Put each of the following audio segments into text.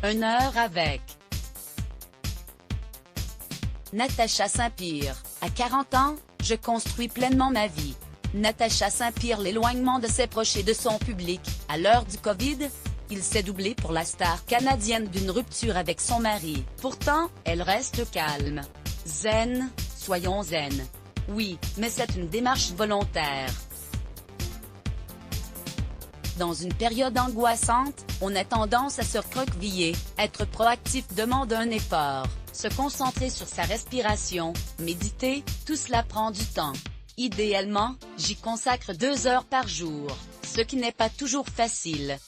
1 heure avec Natacha Saint-Pierre. À 40 ans, je construis pleinement ma vie. Natacha Saint-Pierre. L'éloignement de ses proches et de son public, à l'heure du Covid, il s'est doublé pour la star canadienne d'une rupture avec son mari. Pourtant, elle reste calme. Zen, soyons zen. Oui, mais c'est une démarche volontaire. Dans une période angoissante, on a tendance à se recroqueviller. Être proactif demande un effort. Se concentrer sur sa respiration, méditer, tout cela prend du temps. Idéalement, j'y consacre 2 heures par jour, ce qui n'est pas toujours facile.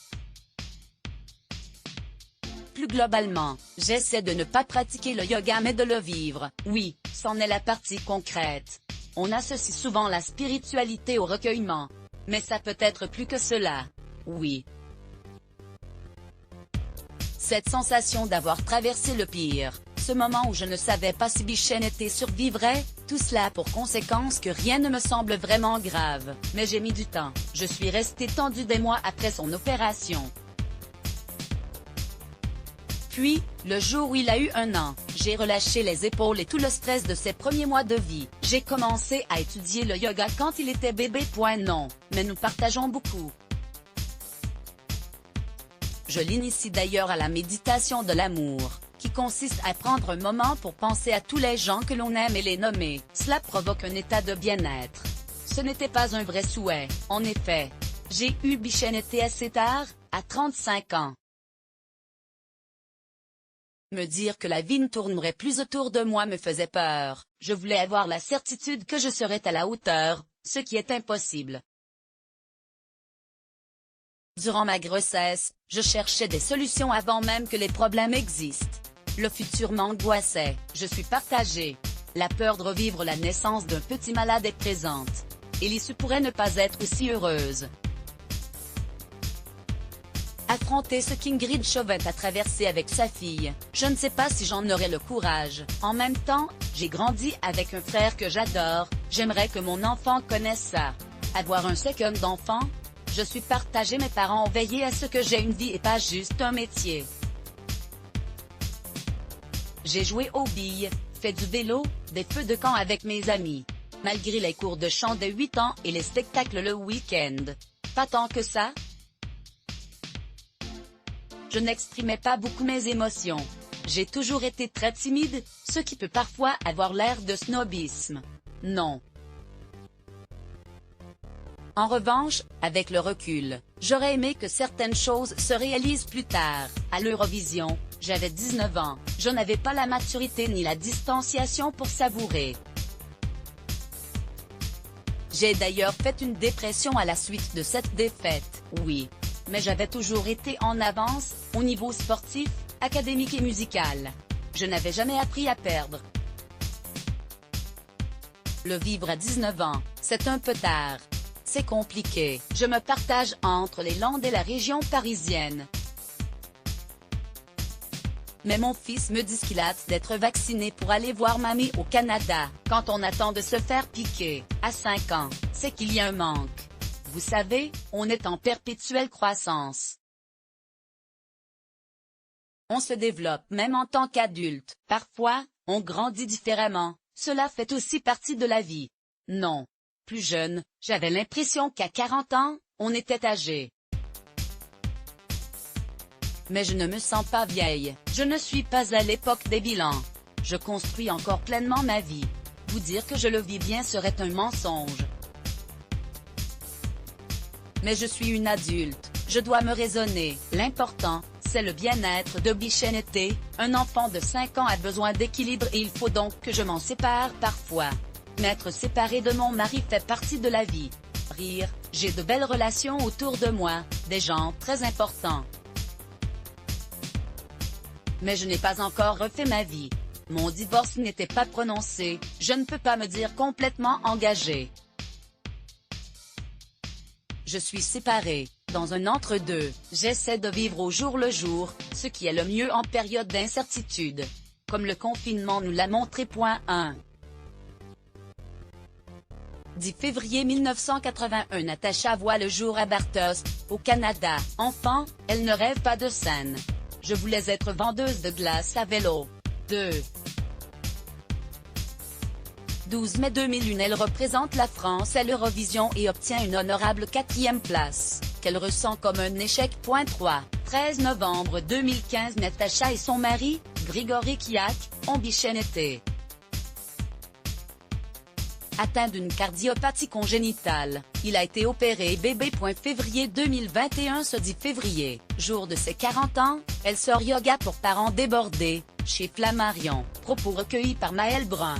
Plus globalement, j'essaie de ne pas pratiquer le yoga mais de le vivre. Oui, c'en est la partie concrète. On associe souvent la spiritualité au recueillement. Mais ça peut être plus que cela. Oui. Cette sensation d'avoir traversé le pire, ce moment où je ne savais pas si Bichette survivrait, tout cela a pour conséquence que rien ne me semble vraiment grave. Mais j'ai mis du temps, je suis restée tendue des mois après son opération. Puis, le jour où il a eu 1 an, j'ai relâché les épaules et tout le stress de ses premiers mois de vie. J'ai commencé à étudier le yoga quand il était bébé. Non, mais nous partageons beaucoup. Je l'initie d'ailleurs à la méditation de l'amour, qui consiste à prendre un moment pour penser à tous les gens que l'on aime et les nommer. Cela provoque un état de bien-être. Ce n'était pas un vrai souhait, en effet. J'ai eu Bichette assez tard, à 35 ans. Me dire que la vie ne tournerait plus autour de moi me faisait peur. Je voulais avoir la certitude que je serais à la hauteur, ce qui est impossible. Durant ma grossesse, je cherchais des solutions avant même que les problèmes existent. Le futur m'angoissait, je suis partagée. La peur de revivre la naissance d'un petit malade est présente. Elise pourrait ne pas être aussi heureuse. Affronter ce qu'Ingrid Chauvin a traversé avec sa fille, je ne sais pas si j'en aurais le courage. En même temps, j'ai grandi avec un frère que j'adore, j'aimerais que mon enfant connaisse ça. Avoir un second enfant? Je suis partagée. Mes parents ont veillé à ce que j'ai une vie et pas juste un métier. J'ai joué aux billes, fait du vélo, des feux de camp avec mes amis. Malgré les cours de chant de 8 ans et les spectacles le week-end. Pas tant que ça. Je n'exprimais pas beaucoup mes émotions. J'ai toujours été très timide, ce qui peut parfois avoir l'air de snobisme. Non. En revanche, avec le recul, j'aurais aimé que certaines choses se réalisent plus tard. À l'Eurovision, j'avais 19 ans, je n'avais pas la maturité ni la distanciation pour savourer. J'ai d'ailleurs fait une dépression à la suite de cette défaite, oui. Mais j'avais toujours été en avance, au niveau sportif, académique et musical. Je n'avais jamais appris à perdre. Le vivre à 19 ans, c'est un peu tard. C'est compliqué, je me partage entre les Landes et la région parisienne. Mais mon fils me dit qu'il a hâte d'être vacciné pour aller voir mamie au Canada. Quand on attend de se faire piquer, à 5 ans, c'est qu'il y a un manque. Vous savez, on est en perpétuelle croissance. On se développe même en tant qu'adulte. Parfois, on grandit différemment. Cela fait aussi partie de la vie. Non. Plus jeune, j'avais l'impression qu'à 40 ans, on était âgé. Mais je ne me sens pas vieille. Je ne suis pas à l'époque des bilans. Je construis encore pleinement ma vie. Vous dire que je le vis bien serait un mensonge. Mais je suis une adulte, je dois me raisonner. L'important, c'est le bien-être de Bichette. Un enfant de 5 ans a besoin d'équilibre et il faut donc que je m'en sépare parfois. M'être séparée de mon mari fait partie de la vie. Rire, j'ai de belles relations autour de moi, des gens très importants. Mais je n'ai pas encore refait ma vie. Mon divorce n'était pas prononcé, je ne peux pas me dire complètement engagée. Je suis séparée, dans un entre-deux, j'essaie de vivre au jour le jour, ce qui est le mieux en période d'incertitude. Comme le confinement nous l'a montré. 1. 10 février 1981. Natacha voit le jour à Bathurst, au Canada. Enfant, elle ne rêve pas de scène. Je voulais être vendeuse de glace à vélo. 2. 12 mai 2001, elle représente la France à l'Eurovision et obtient une honorable 4e place, qu'elle ressent comme un échec. 3. 13 novembre 2015, Natacha et son mari, Grigory Kiak, ont été atteint d'une cardiopathie congénitale. Il a été opéré bébé. Février 2021, ce 10 février, jour de ses 40 ans, elle sort yoga pour parents débordés, chez Flammarion. Propos recueillis par Maëlle Brun.